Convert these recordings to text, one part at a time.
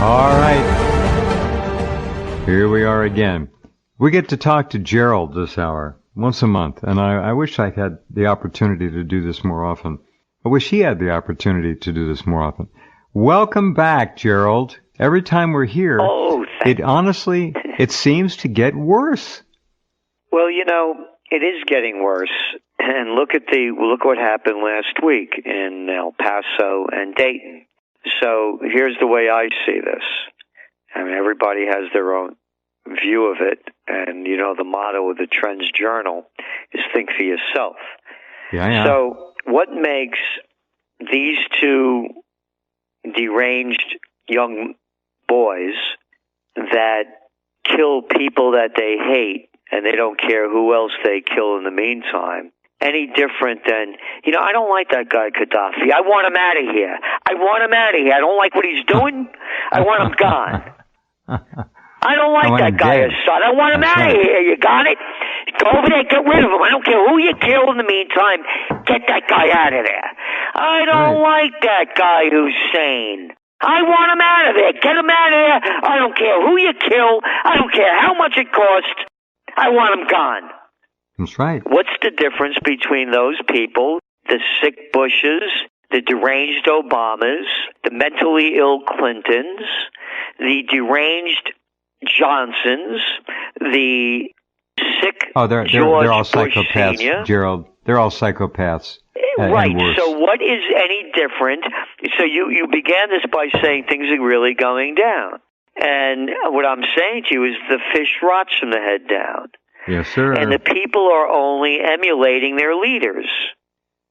All right. Here we are again. We get to talk to Gerald this hour, once a month, and I wish I had the opportunity to do this more often. I wish he had the opportunity to do this more often. Welcome back, Gerald. Every time we're here, it seems to get worse. Well, you know, it is getting worse. And look what happened last week in El Paso and Dayton. So here's the way I see this. I mean, everybody has their own view of it, and you know the motto of the Trends Journal is "Think for yourself." Yeah. So, what makes these two deranged young boys that kill people that they hate, and they don't care who else they kill in the meantime, any different than, you know, I don't like that guy Gaddafi. I want him out of here. I don't like what he's doing. I want him gone. I don't like that guy Assad. I want him out of here. You got it? Go over there, get rid of him. I don't care who you kill in the meantime. Get that guy out of there. I don't like that guy Hussein. I want him out of there. Get him out of there. I don't care who you kill. I don't care how much it costs. I want him gone. That's right. What's the difference between those people, the sick Bushes, the deranged Obamas, the mentally ill Clintons, the deranged Johnsons, the sick George they're all psychopaths, Senior. Gerald. They're all psychopaths. Right. So what is any different? So you began this by saying things are really going down. And what I'm saying to you is the fish rots from the head down. Yes, sir. And the people are only emulating their leaders.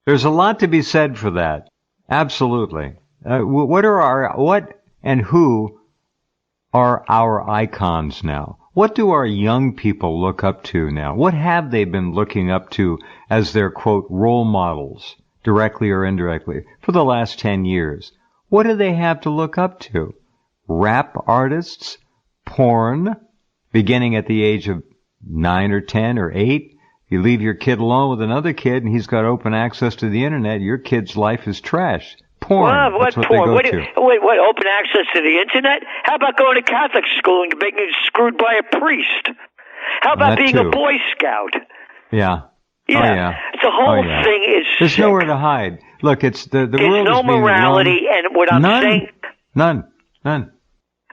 There's a lot to be said for that. Absolutely. What and who are our icons now? What do our young people look up to now? What have they been looking up to as their, quote, role models, directly or indirectly, for the last 10 years? What do they have to look up to? Rap artists? Porn? Beginning at the age of 9 or 10 or 8? You leave your kid alone with another kid and he's got open access to the internet, your kid's life is trash. Porn. What porn? Wait, open access to the internet? How about going to Catholic school and being screwed by a priest? How about being a Boy Scout? Yeah. Yeah. Oh, yeah. The whole thing is There's sick. nowhere to hide. Look, it's the There's world no is being morality, run. and what I'm saying... None.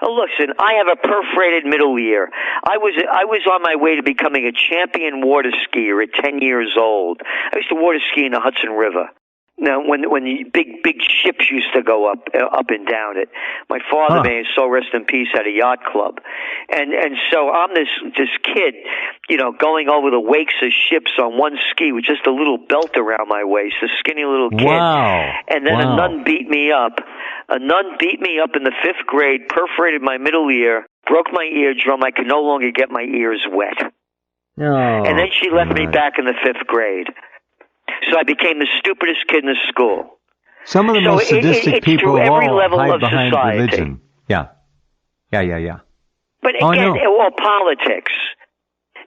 Oh, listen, I have a perforated middle ear. I was on my way to becoming a champion water skier at 10 years old. I used to water ski in the Hudson River. Now, when the big ships used to go up and down it, my father, may his soul rest in peace, had a yacht club, and so I'm this kid, you know, going over the wakes of ships on one ski with just a little belt around my waist, a skinny little kid. Wow. And then a nun beat me up. A nun beat me up in the 5th grade, perforated my middle ear, broke my eardrum. I could no longer get my ears wet. And then she left me back in the 5th grade. So I became the stupidest kid in the school. Some of the most sadistic people of all hide behind religion. Yeah. But again, all politics.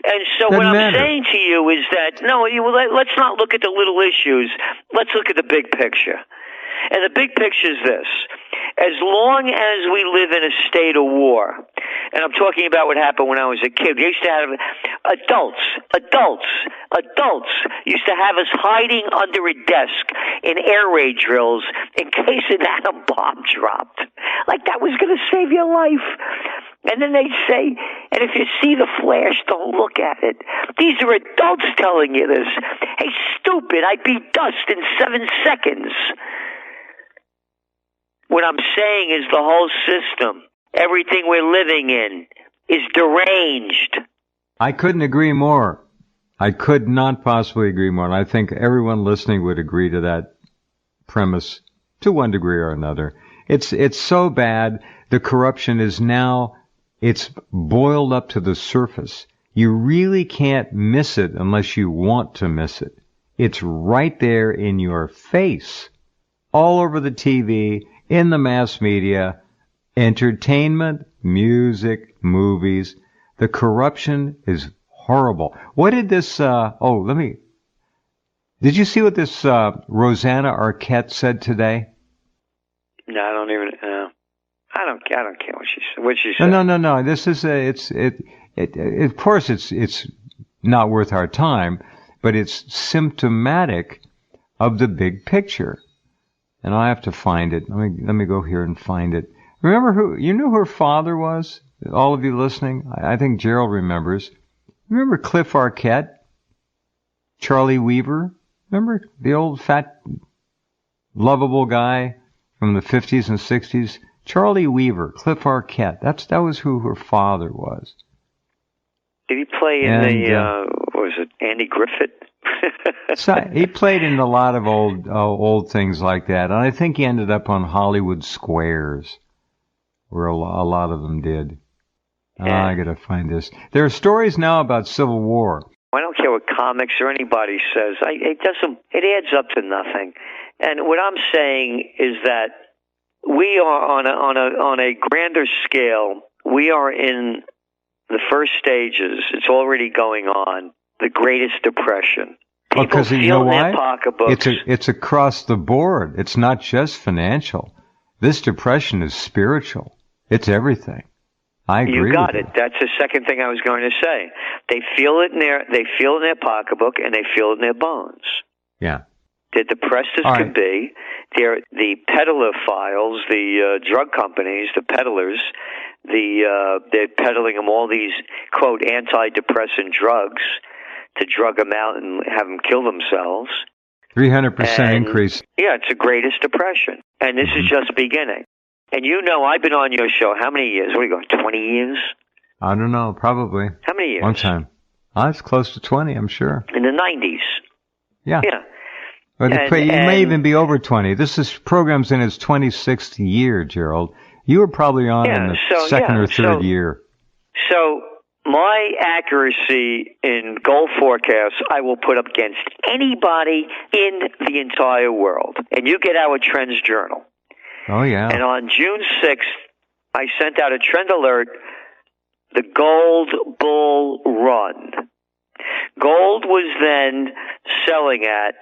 And so what I'm saying to you is that, let's not look at the little issues. Let's look at the big picture. And the big picture is this. As long as we live in a state of war, and I'm talking about what happened when I was a kid, we used to have adults used to have us hiding under a desk in air raid drills in case an atom bomb dropped. Like that was going to save your life. And then they'd say, and if you see the flash, don't look at it. These are adults telling you this. Hey, stupid, I'd be dust in 7 seconds. What I'm saying is the whole system, everything we're living in, is deranged. I couldn't agree more. I could not possibly agree more. And I think everyone listening would agree to that premise to one degree or another. It's so bad. The corruption is now, it's boiled up to the surface. You really can't miss it unless you want to miss it. It's right there in your face, all over the TV, in the mass media, entertainment, music, movies. The corruption is horrible. What did this, did you see what this Rosanna Arquette said today? No, I don't even know. I don't care what she said. What she said? No. This is of course it's not worth our time, but it's symptomatic of the big picture. And I have to find it. Let me go here and find it. Remember you knew who her father was? All of you listening? I think Gerald remembers. Remember Cliff Arquette? Charlie Weaver? Remember the old fat, lovable guy from the 50s and 60s? Charlie Weaver, Cliff Arquette. That was who her father was. Did he play in what was it, Andy Griffith? So he played in a lot of old things like that, and I think he ended up on Hollywood Squares, where a lot of them did. Yeah. I gotta find this. There are stories now about Civil War. I don't care what comics or anybody says. It adds up to nothing. And what I'm saying is that we are on a grander scale. We are in the first stages. It's already going on. The Greatest Depression. People Because you know in why? their pocketbooks. It's across the board. It's not just financial. This depression is spiritual. It's everything. I agree. You got with it. That's the second thing I was going to say. They feel it in their pocketbook, and they feel it in their bones. Yeah. They're depressed as can be. They're the peddler files, the drug companies, the peddlers. They're peddling them all these quote antidepressant drugs to drug them out and have them kill themselves. 300% increase. Yeah, it's the Greatest Depression, and this is just beginning. And you know, I've been on your show how many years? What do you go, 20 years? I don't know, probably. How many years? One time. It's close to 20, I'm sure. In the 90s. Yeah. Yeah. But you may even be over 20. This program's in its 26th year, Gerald. You were probably on in the second or third year. So my accuracy in goal forecasts, I will put up against anybody in the entire world. And you get our Trends Journal. Oh, yeah. And on June 6th, I sent out a trend alert, the Gold Bull Run. Gold was then selling at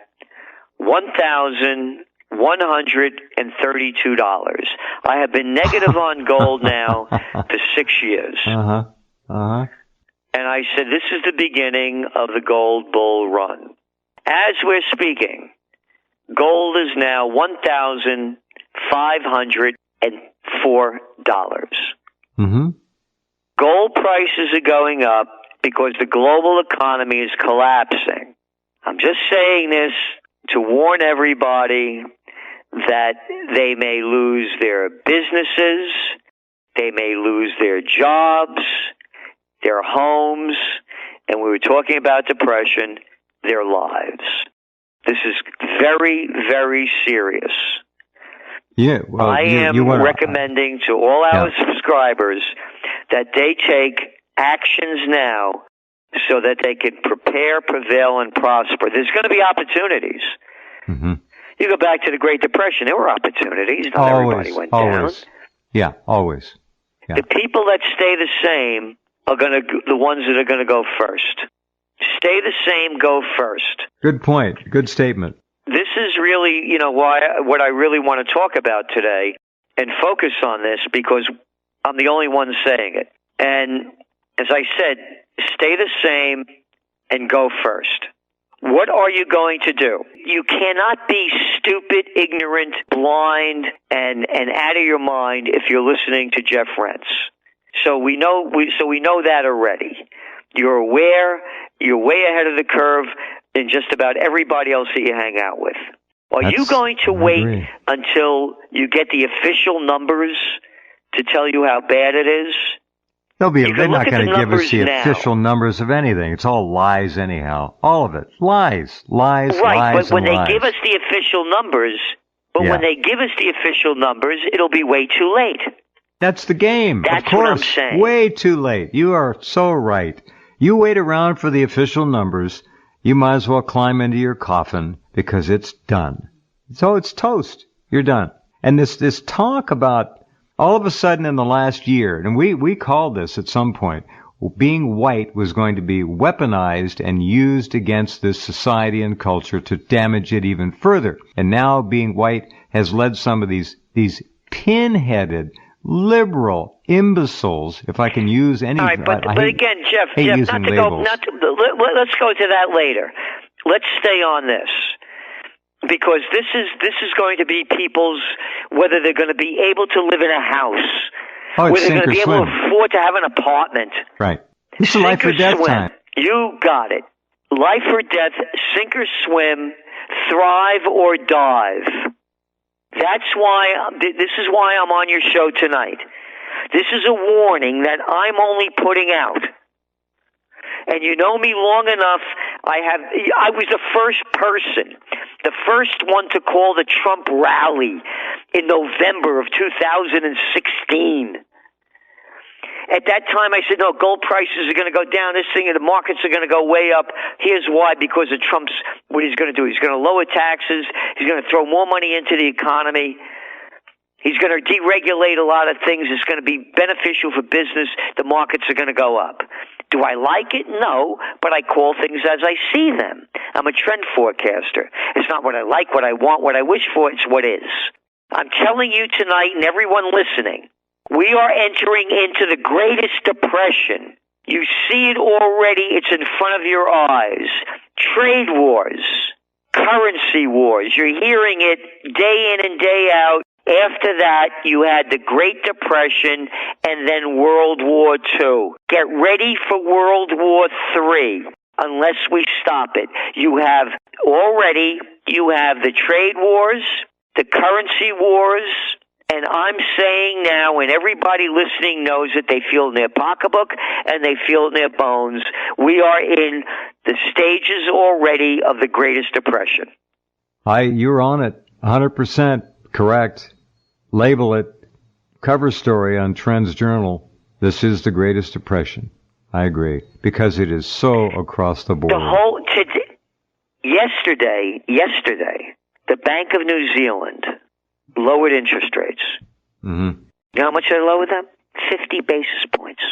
$1,132. I have been negative on gold now for 6 years. And I said, this is the beginning of the Gold Bull Run. As we're speaking, gold is now $1,504. Gold prices are going up because the global economy is collapsing. I'm just saying this to warn everybody that they may lose their businesses, they may lose their jobs, their homes, and we were talking about depression, their lives. This is very, very serious. Yeah, well, I am recommending to all our subscribers that they take actions now so that they can prepare, prevail, and prosper. There's going to be opportunities. You go back to the Great Depression, there were opportunities. Not everybody went down. Yeah, always. Yeah. The people that stay the same are the ones that are going to go first. Stay the same, go first. Good point. Good statement. This is really, what I really want to talk about today and focus on this because I'm the only one saying it. And as I said, stay the same and go first. What are you going to do? You cannot be stupid, ignorant, blind, and out of your mind if you're listening to Jeff Rense. So we know that already. You're aware. You're way ahead of the curve than just about everybody else that you hang out with. Are you going to wait until you get the official numbers to tell you how bad it is? They're not going to give us the official numbers of anything. It's all lies anyhow. All of it. Lies. Right, but when they give us the official numbers, it'll be way too late. That's the game. That's of course. What I'm saying. Way too late. You are so right. You wait around for the official numbers, you might as well climb into your coffin because it's done. So it's toast. You're done. And this talk about all of a sudden in the last year, and we called this at some point, being white was going to be weaponized and used against this society and culture to damage it even further. And now being white has led some of these pinheaded, liberal imbeciles, if I can use any. All right, but again, Jeff, not to go. Let's go to that later. Let's stay on this. Because this is going to be people's, whether they're going to be able to live in a house, whether they're going to be able to afford to have an apartment. Right. This is life or death time. You got it. Life or death, sink or swim, thrive or dive. This is why I'm on your show tonight. This is a warning that I'm only putting out. And you know me long enough, I was the first one to call the Trump rally in November of 2016. At that time, I said, no, gold prices are going to go down, the markets are going to go way up. Here's why, because of what he's going to do. He's going to lower taxes. He's going to throw more money into the economy. He's going to deregulate a lot of things. It's going to be beneficial for business. The markets are going to go up. Do I like it? No, but I call things as I see them. I'm a trend forecaster. It's not what I like, what I want, what I wish for. It's what is. I'm telling you tonight, and everyone listening, we are entering into the greatest depression. You see it already. It's in front of your eyes. Trade wars, currency wars. You're hearing it day in and day out. After that, you had the Great Depression and then World War II. Get ready for World War III unless we stop it. You have the trade wars, the currency wars, and I'm saying now, and everybody listening knows it, they feel in their pocketbook and they feel in their bones, we are in the stages already of the greatest depression. You're on it, 100% correct. Label it, cover story on Trends Journal. This is the greatest depression. I agree, because it is so across the board. Yesterday, the Bank of New Zealand lowered interest rates. Mm-hmm. You know how much they lowered them? 50 basis points.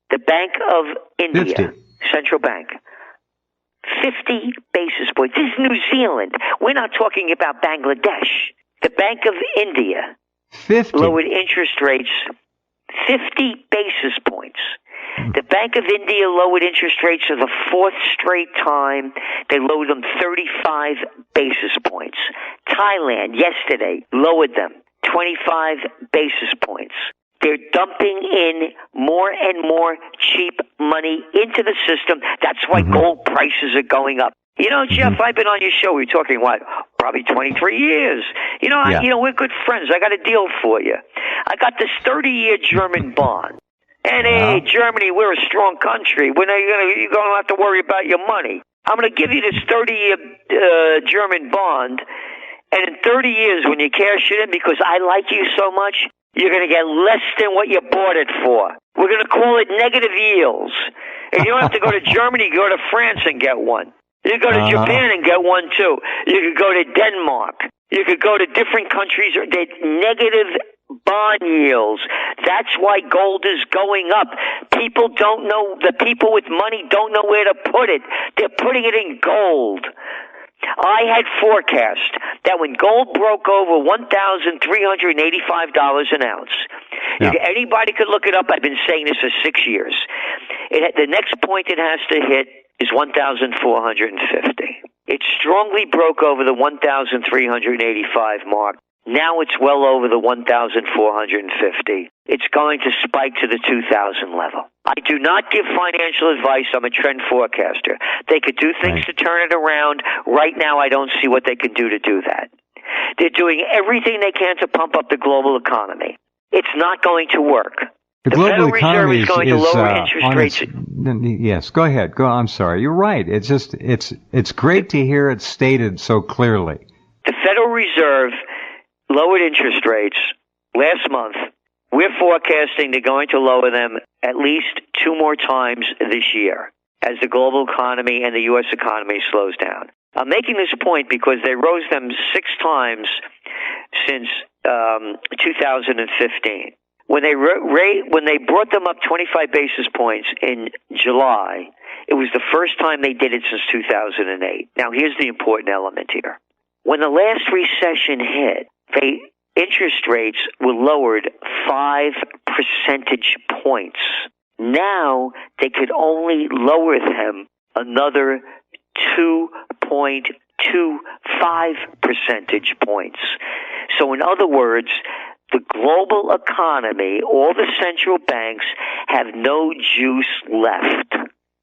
The Bank of India, 50. Central Bank, 50 basis points. This is New Zealand. We're not talking about Bangladesh. The Bank of India 50. lowered interest rates 50 basis points. The Bank of India lowered interest rates for the fourth straight time. They lowered them 35 basis points. Thailand, yesterday, lowered them 25 basis points. They're dumping in more and more cheap money into the system. That's why gold prices are going up. You know, Jeff, I've been on your show. We're talking, probably 23 years. You know, we're good friends. I got a deal for you. I got this 30-year German bond. And hey, Germany, we're a strong country. You're going to have to worry about your money. I'm going to give you this 30-year German bond. And in 30 years, when you cash it in, because I like you so much, you're going to get less than what you bought it for. We're going to call it negative yields. And you don't have to go to Germany. You go to France and get one. You go to Japan and get one, too. You could go to Denmark. You could go to different countries that negative bond yields. That's why gold is going up. People don't know, the people with money don't know where to put it. They're putting it in gold. I had forecast that when gold broke over $1,385 an ounce, anybody could look it up. I've been saying this for 6 years. The next point it has to hit is 1,450. It strongly broke over the 1,385 mark. Now it's well over the 1,450. It's going to spike to the 2,000 level. I do not give financial advice. I'm a trend forecaster. They could do things to turn it around. Right now, I don't see what they can do to do that. They're doing everything they can to pump up the global economy. It's not going to work. The Federal Reserve is going to lower interest rates. Yes, go ahead. I'm sorry. You're right. It's just it's great to hear it stated so clearly. The Federal Reserve lowered interest rates last month. We're forecasting they're going to lower them at least 2 more times this year as the global economy and the U.S. economy slows down. I'm making this point because they rose them 6 times since 2015. When they brought them up 25 basis points in July, it was the first time they did it since 2008. Now, here's the important element here. When the last recession hit, interest rates were lowered 5 percentage points. Now they could only lower them another 2.25 percentage points. So in other words, the global economy, all the central banks have no juice left.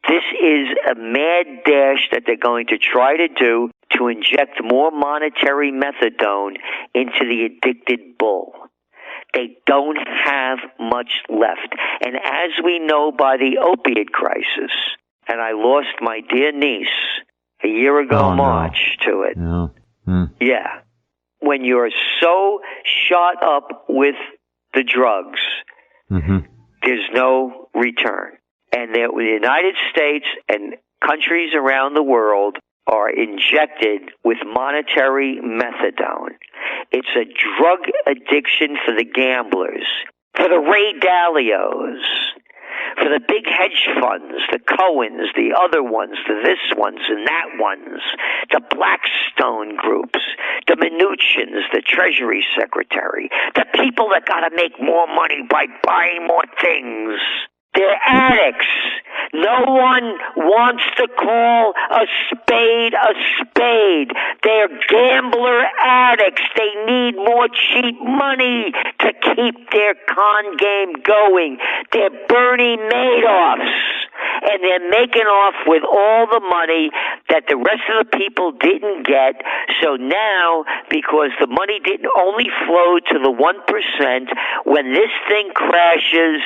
This is a mad dash that they're going to try to do to inject more monetary methadone into the addicted bull. They don't have much left. And as we know by the opiate crisis, and I lost my dear niece a year ago March to it. No. Yeah. When you're so shot up with the drugs, there's no return. And the United States and countries around the world are injected with monetary methadone. It's a drug addiction for the gamblers, for the Ray Dalios, for the big hedge funds, the Cohens, the other ones, the this ones and that ones, the Blackstone groups, the Mnuchins, the Treasury Secretary, the people that got to make more money by buying more things. They're addicts. No one wants to call a spade a spade. They're gambler addicts. They need more cheap money to keep their con game going. They're Bernie Madoffs. And they're making off with all the money that the rest of the people didn't get. So now, because the money didn't only flow to the 1%, when this thing crashes,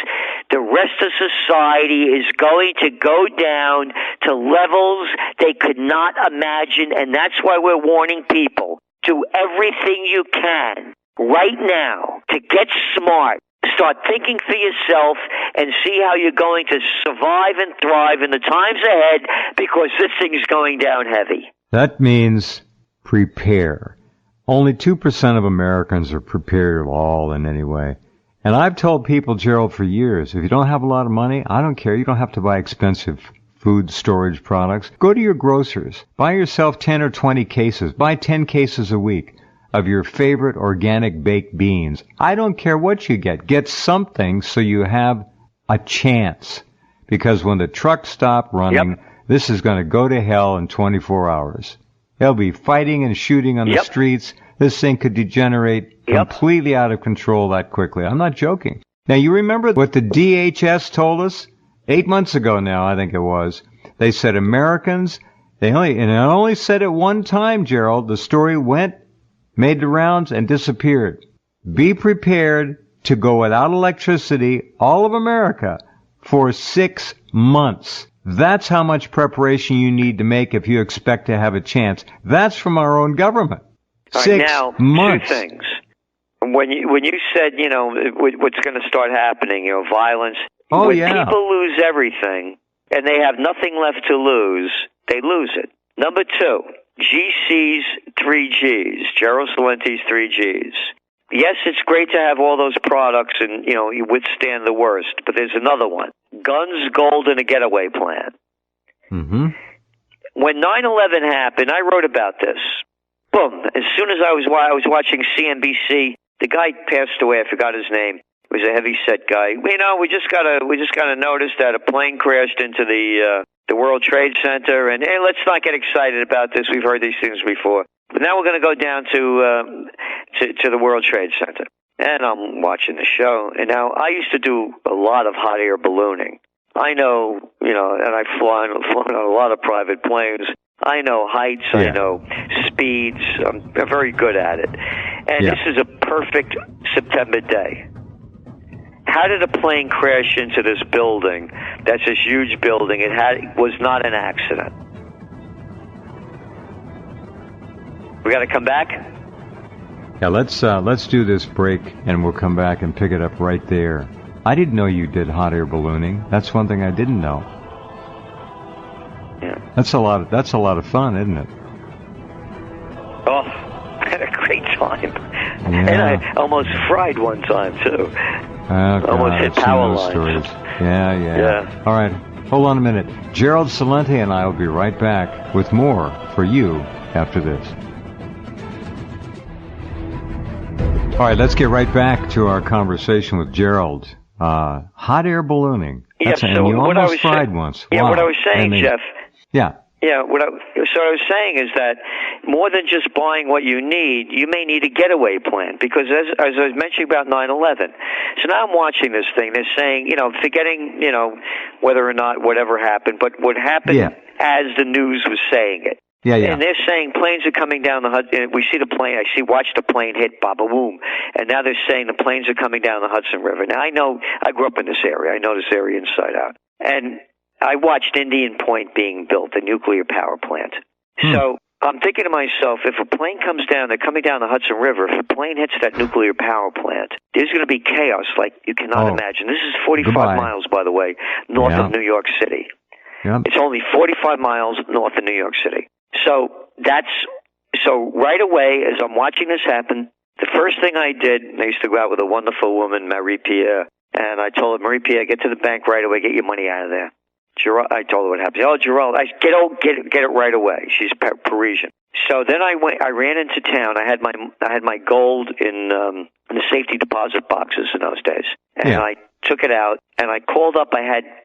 the rest of society is going to go down to levels they could not imagine. And that's why we're warning people. Do everything you can right now to get smart. Start thinking for yourself and see how you're going to survive and thrive in the times ahead, because this thing is going down heavy. That means prepare. Only 2% of Americans are prepared at all in any way. And I've told people, Gerald, for years, if you don't have a lot of money, I don't care. You don't have to buy expensive food storage products. Go to your grocers. Buy yourself 10 or 20 cases. Buy 10 cases a week of your favorite organic baked beans. I don't care what you get. Get something so you have a chance. Because when the trucks stop running, this is going to go to hell in 24 hours. They'll be fighting and shooting on the streets. This thing could degenerate completely out of control that quickly. I'm not joking. Now, you remember what the DHS told us 8 months ago now, I think it was. They said Americans, and I only said it one time, Gerald. The story made the rounds and disappeared. Be prepared to go without electricity, all of America, for 6 months. That's how much preparation you need to make if you expect to have a chance. That's from our own government. All 6 right, now, months. 2 things. When you said, what's going to start happening, violence. When people lose everything and they have nothing left to lose, they lose it. Number 2. GC's 3Gs, Gerald Celente's 3Gs. Yes, it's great to have all those products and, you withstand the worst, but there's another one. Guns, gold, and a getaway plan. Mm-hmm. When 9/11 happened, I wrote about this. Boom. As soon as I was watching CNBC, the guy passed away. I forgot his name. He was a heavy-set guy. We just got to notice that a plane crashed into the World Trade Center, and hey, let's not get excited about this. We've heard these things before. But now we're going to go down to the World Trade Center. And I'm watching the show. And now I used to do a lot of hot air ballooning. I know, and I've flown on a lot of private planes. I know heights. I know speeds. I'm very good at it. And this is a perfect September day. How did a plane crash into this building? That's this huge building. It was not an accident. We got to come back? Yeah, let's do this break, and we'll come back and pick it up right there. I didn't know you did hot air ballooning. That's one thing I didn't know. Yeah. That's a lot of fun, isn't it? Oh, I had a great time. Yeah. And I almost fried one time, too. Oh, God, almost hit power lines. Stories. Yeah. All right, hold on a minute. Gerald Celente and I will be right back with more for you after this. All right, let's get right back to our conversation with Gerald. Hot air ballooning. Yes, and so you what almost fried once. Yeah, wow. what I was saying, Jeff. Yeah. Yeah, what I was saying is that more than just buying what you need, you may need a getaway plan, because as I was mentioning about 9/11, so now I'm watching this thing. They're saying, forgetting, whether or not whatever happened, but what happened as the news was saying it. Yeah. And they're saying planes are coming down the Hudson. We see the plane. Watch the plane hit, ba-ba-boom. And now they're saying the planes are coming down the Hudson River. Now, I know, I grew up in this area. I know this area inside out. And I watched Indian Point being built, a nuclear power plant. So I'm thinking to myself, if a plane comes down, they're coming down the Hudson River, if a plane hits that nuclear power plant, there's going to be chaos like you cannot imagine. This is 45 miles, by the way, north of New York City. Yep. It's only 45 miles north of New York City. So right away, as I'm watching this happen, the first thing I did, I used to go out with a wonderful woman, Marie Pierre, and I told her, Marie Pierre, get to the bank right away, get your money out of there. I told her what happened. Oh, Gerald, get it right away. She's Parisian. So then I ran into town. I had my gold in the safety deposit boxes in those days, and I took it out and I called up.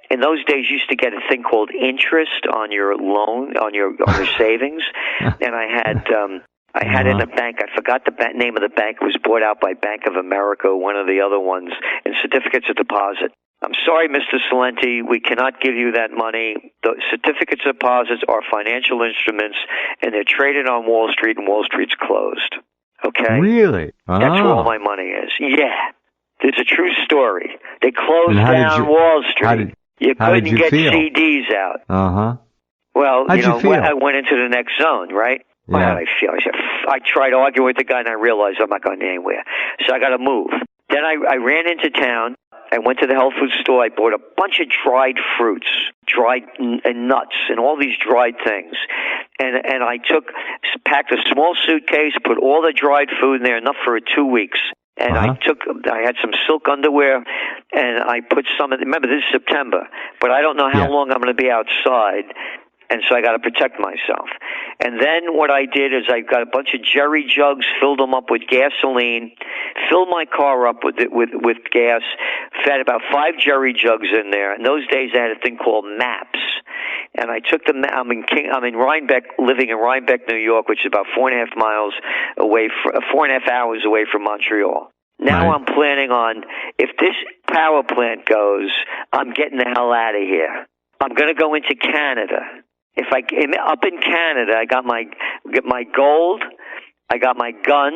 In those days you used to get a thing called interest on your loan, on your savings, and I had in a bank. I forgot the name of the bank. It was bought out by Bank of America, one of the other ones, in certificates of deposit. I'm sorry, Mr. Celente, we cannot give you that money. The certificates of deposits are financial instruments, and they're traded on Wall Street, and Wall Street's closed. Okay? Really? Oh. That's where all my money is. Yeah. It's a true story. They closed down Wall Street. You couldn't get CDs out. Uh-huh. Well, I went into the next zone, right? Yeah. How did I feel? I tried arguing with the guy, and I realized I'm not going anywhere. So I got to move. Then I ran into town. I went to the health food store. I bought a bunch of dried fruits, dried and nuts, and all these dried things. And I packed a small suitcase, put all the dried food in there, enough for 2 weeks. And I had some silk underwear, and I put some. Remember, this is September, but I don't know how long I'm going to be outside. And so I got to protect myself. And then what I did is I got a bunch of jerry jugs, filled them up with gasoline, filled my car up with gas, fed about 5 jerry jugs in there. In those days, I had a thing called maps. And I took I'm in Rhinebeck, living in Rhinebeck, New York, which is about 4.5 miles away, 4.5 hours away from Montreal. Now I'm planning on, if this power plant goes, I'm getting the hell out of here. I'm going to go into Canada. Up in Canada, I got my gold, I got my gun.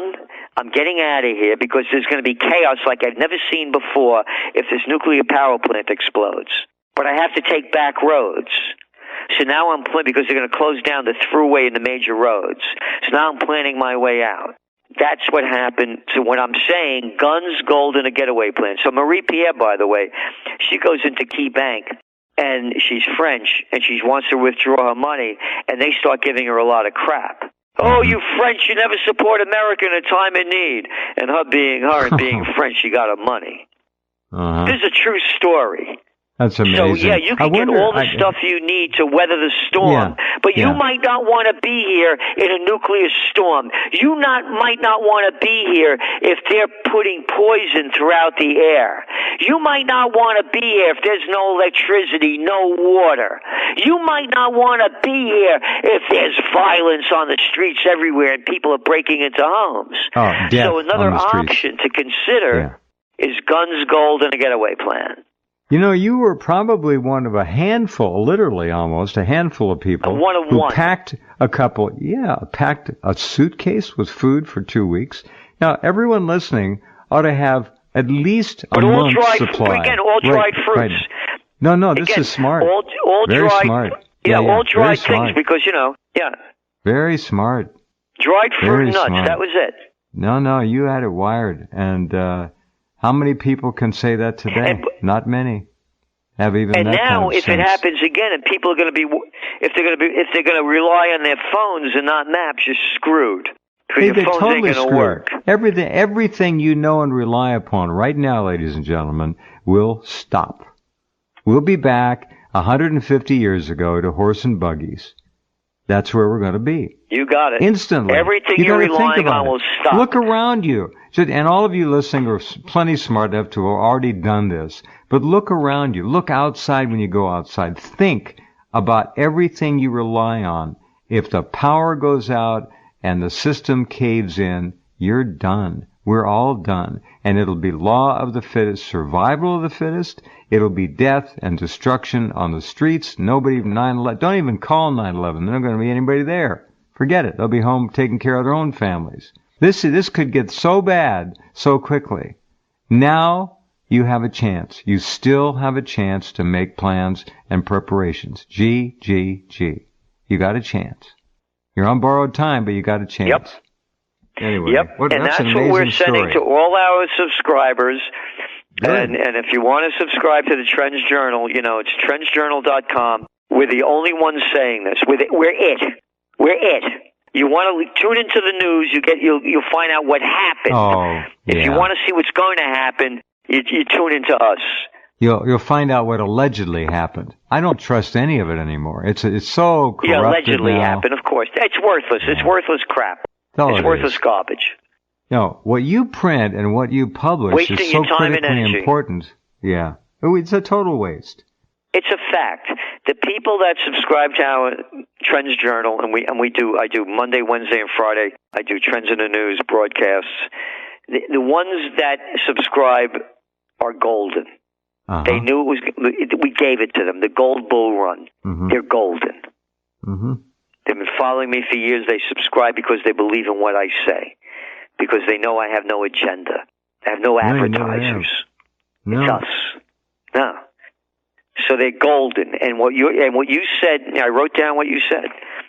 I'm getting out of here because there's going to be chaos like I've never seen before if this nuclear power plant explodes. But I have to take back roads. So now I'm planning, because they're going to close down the thruway and the major roads. So now I'm planning my way out. That's what happened. So when I'm saying guns, gold, and a getaway plan. So Marie Pierre, by the way, she goes into Key Bank. And she's French, and she wants to withdraw her money, and they start giving her a lot of crap. Oh, you French, you never support America in a time of need. And her being French, she got her money. This is a true story. That's amazing. So, yeah, you can get all the stuff you need to weather the storm, but you might not want to be here in a nuclear storm. You might not want to be here if they're putting poison throughout the air. You might not want to be here if there's no electricity, no water. You might not want to be here if there's violence on the streets everywhere and people are breaking into homes. So another option to consider is guns, gold, and a getaway plan. You were probably one of a handful, literally almost, a handful of people who packed packed a suitcase with food for 2 weeks. Now, everyone listening ought to have at least a month's supply. Again, all dried fruits. Right. No, this is smart. All very dried, smart. All dried things because, Very smart. Dried fruit and nuts, that was it. No, you had it wired. And how many people can say that today? Not many. Have even and that now, kind of if sense. it happens again, and people are going to be, if they're going to rely on their phones and not maps, you're screwed. Because your phones totally ain't going to work. Everything you know and rely upon right now, ladies and gentlemen, will stop. We'll be back 150 years ago to horse and buggies. That's where we're going to be. You got it. Instantly. Everything you're relying on will stop. Look around you. And all of you listening are plenty smart enough to have already done this. But look around you. Look outside when you go outside. Think about everything you rely on. If the power goes out and the system caves in, you're done. We're all done. And it'll be law of the fittest, survival of the fittest. It'll be death and destruction on the streets. Nobody, 9/11, don't even call 9/11. There's not going to be anybody there. Forget it. They'll be home taking care of their own families. This could get so bad so quickly. Now you have a chance. You still have a chance to make plans and preparations. G. You got a chance. You're on borrowed time, but you got a chance. Yep. Anyway, yep. And that's what we're sending to all our subscribers. And if you want to subscribe to the Trends Journal, it's trendsjournal.com. We're the only ones saying this. We're it. We're it. You want to tune into the news, you'll find out what happened. Oh, if you want to see what's going to happen, you tune into us. You'll find out what allegedly happened. I don't trust any of it anymore. It's so corrupted. Yeah, allegedly happened, of course. It's worthless. It's worthless crap. It's worthless garbage. No, what you print and what you publish is so critically important. Yeah, it's a total waste. It's a fact. The people that subscribe to our Trends Journal, I do Monday, Wednesday, and Friday. I do Trends in the News broadcasts. The ones that subscribe are golden. Uh-huh. They knew we gave it to them. The Gold Bull Run. Mm-hmm. They're golden. Mm-hmm. They've been following me for years. They subscribe because they believe in what I say, because they know I have no agenda. I have no advertisers. No. It's us. No. So they're golden. And what you said, I wrote down what you said.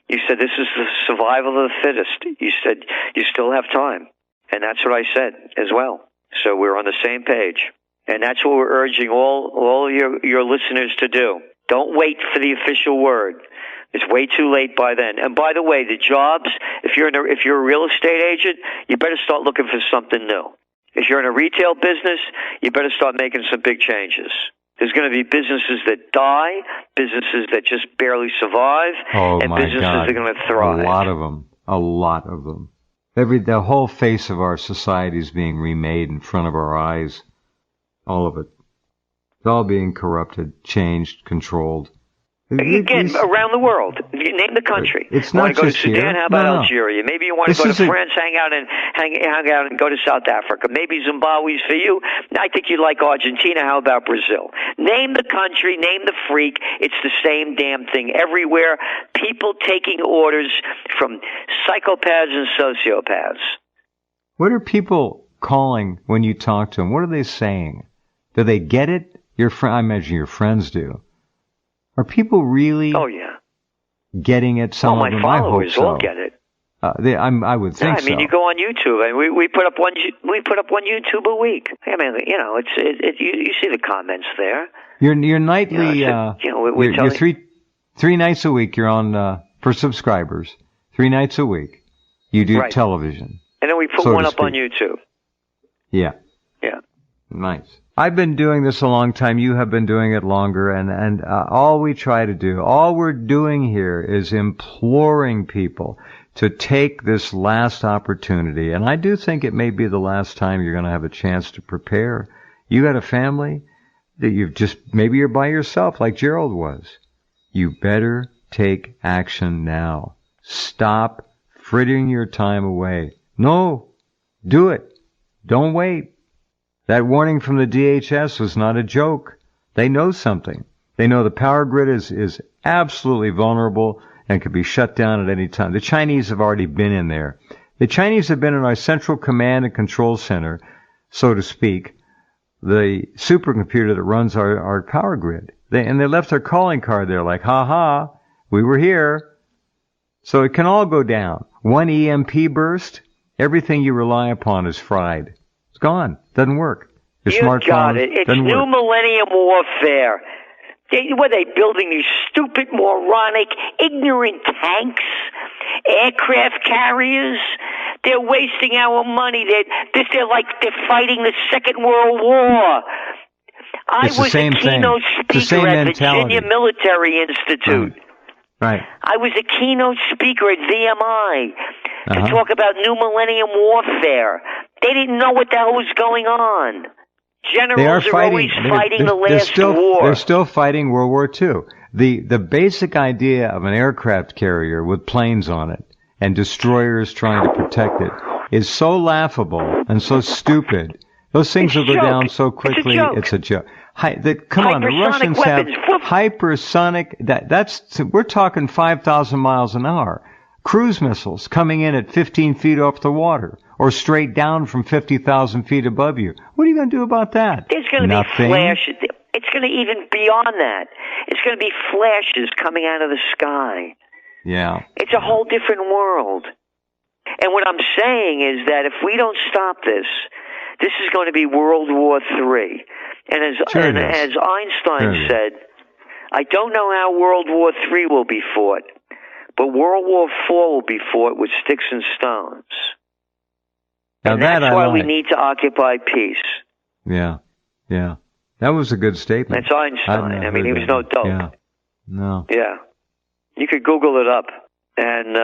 You said this is the survival of the fittest. You said you still have time. And that's what I said as well. So we're on the same page. And that's what we're urging all your listeners to do. Don't wait for the official word. It's way too late by then. And by the way, the jobs, if you're a real estate agent, you better start looking for something new. If you're in a retail business, you better start making some big changes. There's going to be businesses that die, businesses that just barely survive, and businesses that are going to thrive. A lot of them. The whole face of our society is being remade in front of our eyes. All of it. It's all being corrupted, changed, controlled. Again, around the world. Name the country. It's not just just here. You want to go to Sudan? How about Algeria? Maybe you want to go to France, hang out and go to South Africa. Maybe Zimbabwe's for you. I think you like Argentina. How about Brazil? Name the country. Name the freak. It's the same damn thing everywhere. People taking orders from psychopaths and sociopaths. What are people calling when you talk to them? What are they saying? Do they get it? I imagine your friends do. Are people really getting it? Some of them, my followers all get it. I would think so. You go on YouTube, and we put up one YouTube a week. I mean, you see the comments there. Your nightly, you're three nights a week. You're on for subscribers. 3 nights a week, you do television, and then we put one up on YouTube. Yeah. Nice. I've been doing this a long time. You have been doing it longer. And all we try to do, all we're doing here is imploring people to take this last opportunity. And I do think it may be the last time you're going to have a chance to prepare. You got a family that maybe you're by yourself like Gerald was. You better take action now. Stop frittering your time away. No, do it. Don't wait. That warning from the DHS was not a joke. They know something. They know the power grid is absolutely vulnerable and can be shut down at any time. The Chinese have already been in there. The Chinese have been in our central command and control center, so to speak, the supercomputer that runs our power grid. They left their calling card there like, ha, we were here. So it can all go down. One EMP burst, everything you rely upon is fried. It's gone. Doesn't work. Your smartphone got it. It's new millennium warfare. Were they building these stupid, moronic, ignorant tanks, aircraft carriers? They're wasting our money. They're fighting the Second World War. I was a keynote speaker at Virginia Military Institute. Right. I was a keynote speaker at VMI to talk about New Millennium Warfare. They didn't know what the hell was going on. Generals are always fighting the last war. They're still fighting World War II. The basic idea of an aircraft carrier with planes on it and destroyers trying to protect it is so laughable and so stupid. Those things will go down so quickly. It's a joke. Come on, the Russians have hypersonic. We're talking 5,000 miles an hour. Cruise missiles coming in at 15 feet off the water or straight down from 50,000 feet above you. What are you going to do about that? There's going to be flashes. It's going to even beyond that. It's going to be flashes coming out of the sky. Yeah. It's a whole different world. And what I'm saying is that if we don't stop this is going to be World War III. And as Einstein said, I don't know how World War III will be fought, but World War IV will be fought with sticks and stones. And that's why we need to occupy peace. Yeah, yeah. That was a good statement. That's Einstein. I mean, he was no dope. Yeah. No. Yeah. You could Google it up. And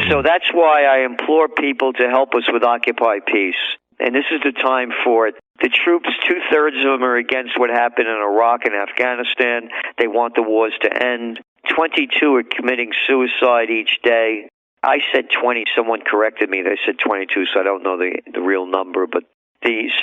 so that's why I implore people to help us with Occupy Peace. And this is the time for it. The troops, 2/3 of them are against what happened in Iraq and Afghanistan. They want the wars to end. 22 are committing suicide each day. I said 20. Someone corrected me. They said 22, so I don't know the real number.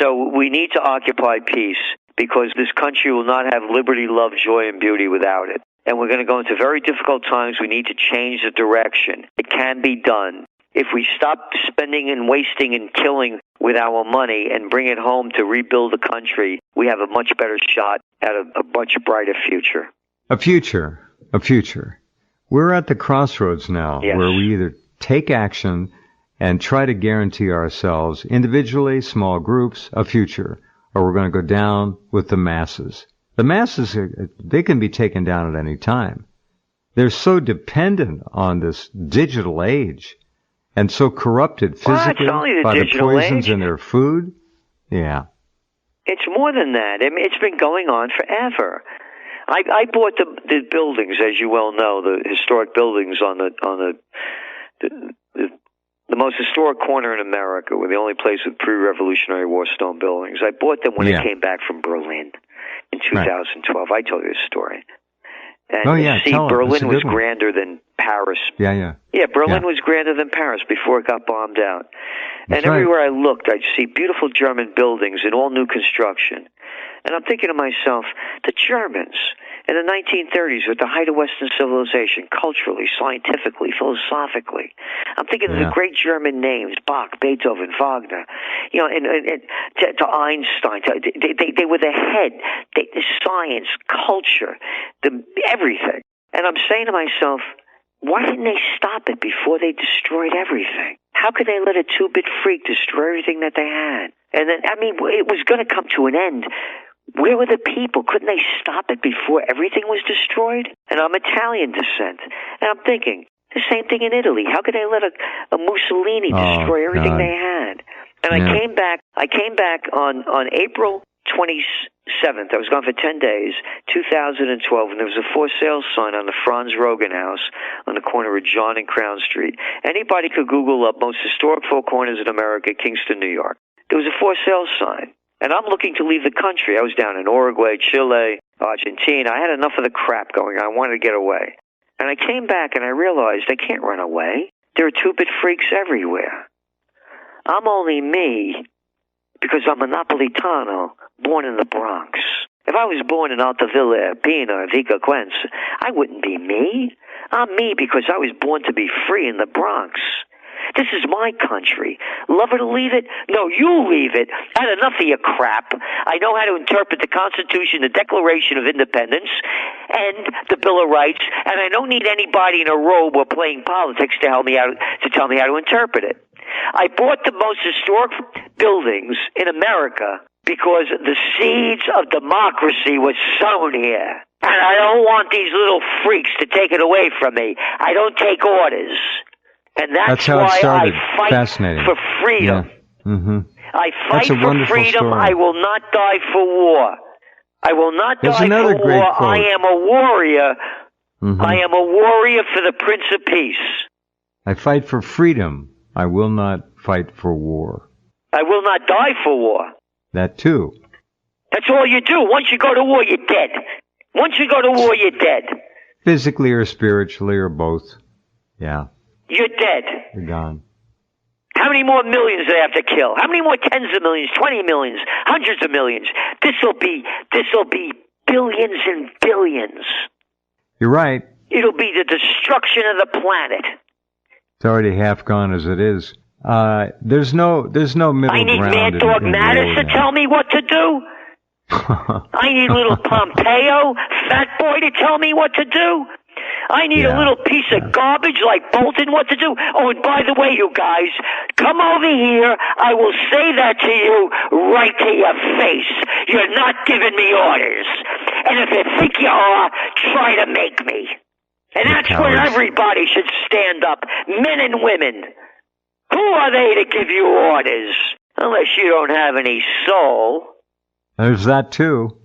So we need to occupy peace because this country will not have liberty, love, joy, and beauty without it. And we're going to go into very difficult times. We need to change the direction. It can be done. If we stop spending and wasting and killing with our money and bring it home to rebuild the country, we have a much better shot at a much brighter future. A future. We're at the crossroads now where we either take action and try to guarantee ourselves, individually, small groups, a future, or we're going to go down with the masses. The masses, they can be taken down at any time. They're so dependent on this digital age and so corrupted physically by the poisons in their food. Yeah. It's more than that. I mean, it's been going on forever. I bought the buildings, as you well know, the historic buildings on the most historic corner in America. We're the only place with pre-Revolutionary War stone buildings. I bought them when I came back from Berlin in 2012. I told you this story. And Berlin was grander than Paris. Yeah, Berlin was grander than Paris before it got bombed out. And everywhere I looked, I'd see beautiful German buildings in all new construction. And I'm thinking to myself, the Germans in the 1930s were at the height of Western civilization, culturally, scientifically, philosophically. I'm thinking of the great German names, Bach, Beethoven, Wagner, and to Einstein. They were the head, science, culture, everything. And I'm saying to myself, why didn't they stop it before they destroyed everything? How could they let a two-bit freak destroy everything that they had? And then, it was going to come to an end. Where were the people? Couldn't they stop it before everything was destroyed? And I'm Italian descent. And I'm thinking, the same thing in Italy. How could they let a Mussolini destroy everything they had? And I came back on April 27th. I was gone for 10 days, 2012, and there was a for sale sign on the Franz Rogan house on the corner of John and Crown Street. Anybody could Google up most historic four corners in America, Kingston, New York. There was a for sale sign. And I'm looking to leave the country. I was down in Uruguay, Chile, Argentina. I had enough of the crap going on. I wanted to get away. And I came back and I realized I can't run away. There are two-bit freaks everywhere. I'm only me because I'm a Napolitano born in the Bronx. If I was born in Altavilla, Pina, or Vico Quenz, I wouldn't be me. I'm me because I was born to be free in the Bronx. This is my country. Love it or leave it? No, you leave it. I had enough of your crap. I know how to interpret the Constitution, the Declaration of Independence, and the Bill of Rights, and I don't need anybody in a robe or playing politics to tell me how to interpret it. I bought the most historic buildings in America because the seeds of democracy was sown here. And I don't want these little freaks to take it away from me. I don't take orders. And that's how why it started. I fight for freedom. Yeah. Mm-hmm. I fight for freedom. Story. I will not die for war. I will not die for war. Quote. I am a warrior Mm-hmm. I am a warrior for the Prince of Peace. I fight for freedom. I will not fight for war. I will not die for war. That too. That's all you do. Once you go to war, you're dead. Once you go to war, you're dead. Physically or spiritually or both. Yeah. You're dead. You're gone. How many more millions do they have to kill? How many more tens of millions, 20 millions, hundreds of millions? This'll be billions and billions. You're right. It'll be the destruction of the planet. It's already half gone as it is. There's no middle I need ground. Mad Dog Mattis to tell me what to do. I need little Pompeo, fat boy, to tell me what to do. I need a little piece of garbage like Bolton what to do. Oh, and by the way, you guys, come over here. I will say that to you right to your face. You're not giving me orders. And if you think you are, try to make me. And that's where everybody should stand up, men and women. Who are they to give you orders? Unless you don't have any soul. There's that too.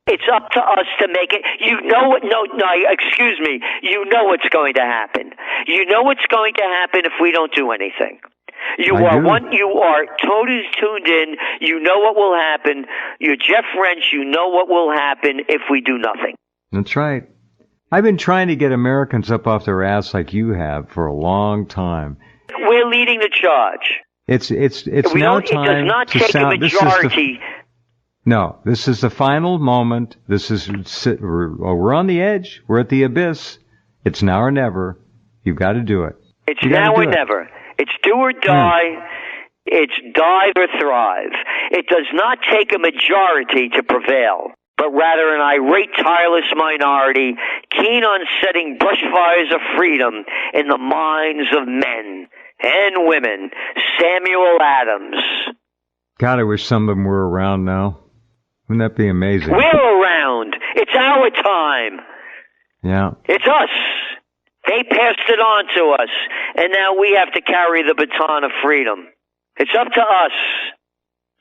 It's up to us to make it. You know what? No, excuse me. You know what's going to happen. You know what's going to happen if we don't do anything. You are totally tuned in. You know what will happen. You're Jeff Rense. You know what will happen if we do nothing. That's right. I've been trying to get Americans up off their ass like you have for a long time. We're leading the charge. It's now time. It does not take a majority. No, this is the final moment. We're on the edge. We're at the abyss. It's now or never. You've got to do it. It's now or never. It's do or die. It's dive or thrive. It does not take a majority to prevail, but rather an irate, tireless minority, keen on setting brushfires of freedom in the minds of men and women. Samuel Adams. God, I wish some of them were around now. Wouldn't that be amazing? We're around. It's our time. Yeah. It's us. They passed it on to us, and now we have to carry the baton of freedom. It's up to us.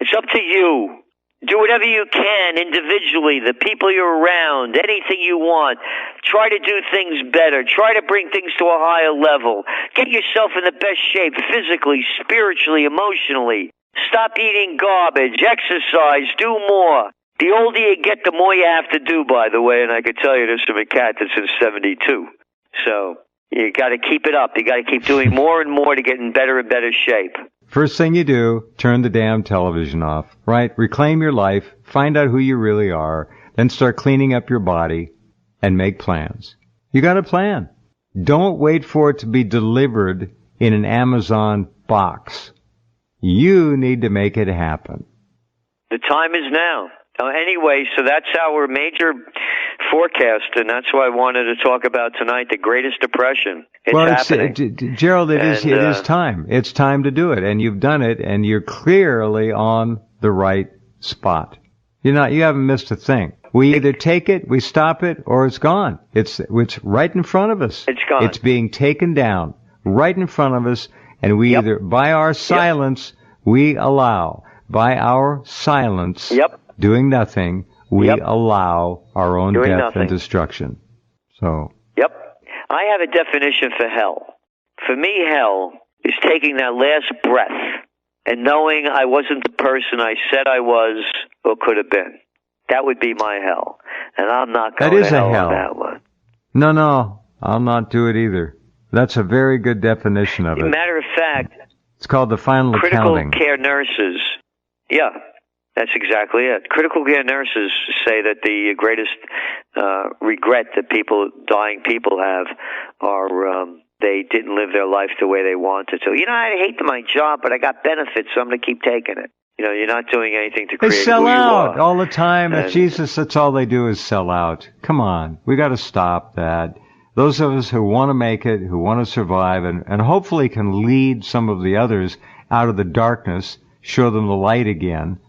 It's up to you. Do whatever you can individually, the people you're around, anything you want. Try to do things better. Try to bring things to a higher level. Get yourself in the best shape physically, spiritually, emotionally. Stop eating garbage. Exercise. Do more. The older you get, the more you have to do, by the way, and I can tell you this from a cat that's in 72. So you got to keep it up. You got to keep doing more and more to get in better and better shape. First thing you do, turn the damn television off, right? Reclaim your life, find out who you really are, then start cleaning up your body and make plans. You got a plan. Don't wait for it to be delivered in an Amazon box. You need to make it happen. The time is now. Anyway, so that's our major forecast, and that's what I wanted to talk about tonight, the Greatest Depression. It's happening. Gerald, it is time. It's time to do it, and you've done it, and you're clearly on the right spot. You haven't missed a thing. We either take it, we stop it, or it's gone. It's right in front of us. It's gone. It's being taken down right in front of us, and we either, by our silence, we allow. By our silence, doing nothing, we allow our own death and destruction. So. Yep. I have a definition for hell. For me, hell is taking that last breath and knowing I wasn't the person I said I was or could have been. That would be my hell. And I'm not going to hell on that one. No, I'll not do it either. That's a very good definition of it. Matter of fact, it's called the final accounting. Critical care nurses. Yeah, that's exactly it. Critical care nurses say that the greatest regret that dying people have are they didn't live their life the way they wanted to. I hate my job, but I got benefits, so I'm going to keep taking it. You're not doing anything to create They sell who out you are. all the time. And Jesus, that's all they do is sell out. Come on, we got to stop that. Those of us who want to make it, who want to survive, and hopefully can lead some of the others out of the darkness, show them the light again.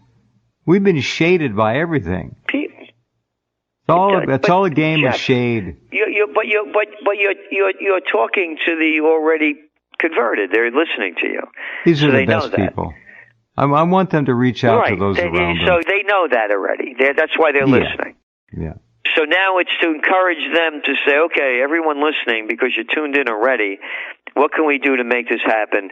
We've been shaded by everything. It's all a game of shade. But you're talking to the already converted. They're listening to you. These are the best people. I want them to reach out to those around them. So they know that already. That's why they're listening. Yeah. So now it's to encourage them to say, okay, everyone listening, because you're tuned in already, what can we do to make this happen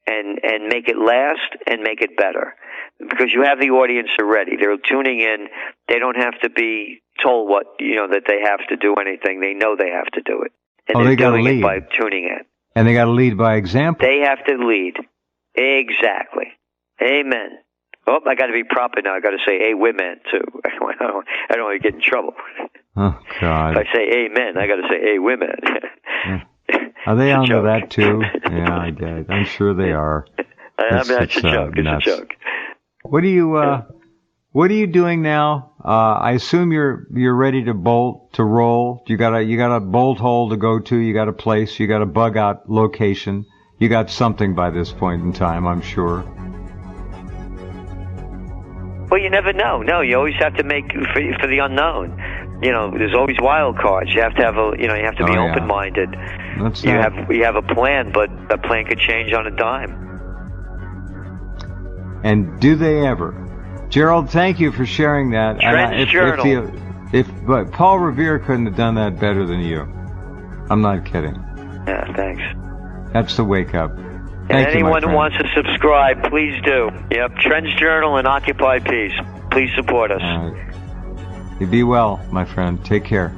and make it last and make it better? Because you have the audience already. They're tuning in. They don't have to be told that they have to do anything. They know they have to do it. And they got to lead it by tuning in. And they got to lead by example. They have to lead. Exactly. Amen. Oh, I got to be proper now. I got to say "amen" too. I don't want to get in trouble. Oh God! If I say "amen," I got to say "women." Are they onto that too? Yeah, I get. I'm sure they are. That's a joke. It's a joke. What are you doing now? I assume you're ready to roll. You got a bolt hole to go to. You got a place. You got a bug out location. You got something by this point in time, I'm sure. Well, you never know. No, you always have to make for the unknown. There's always wild cards. You have to have you have to be open-minded. You have a plan, but a plan could change on a dime. And do they ever? Gerald, thank you for sharing that. Trends Journal. But Paul Revere couldn't have done that better than you. I'm not kidding. Yeah, thanks. That's the wake up. And anyone who wants to subscribe, please do. Yep, Trends Journal and Occupy Peace. Please support us. You be well, my friend. Take care.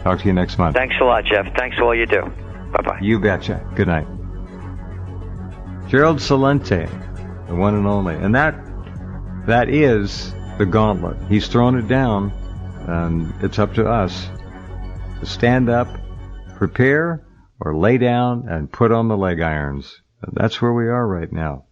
Talk to you next month. Thanks a lot, Jeff. Thanks for all you do. Bye-bye. You betcha. Good night. Gerald Celente, the one and only. And that is the gauntlet. He's thrown it down, and it's up to us to stand up, prepare, or lay down and put on the leg irons. And that's where we are right now.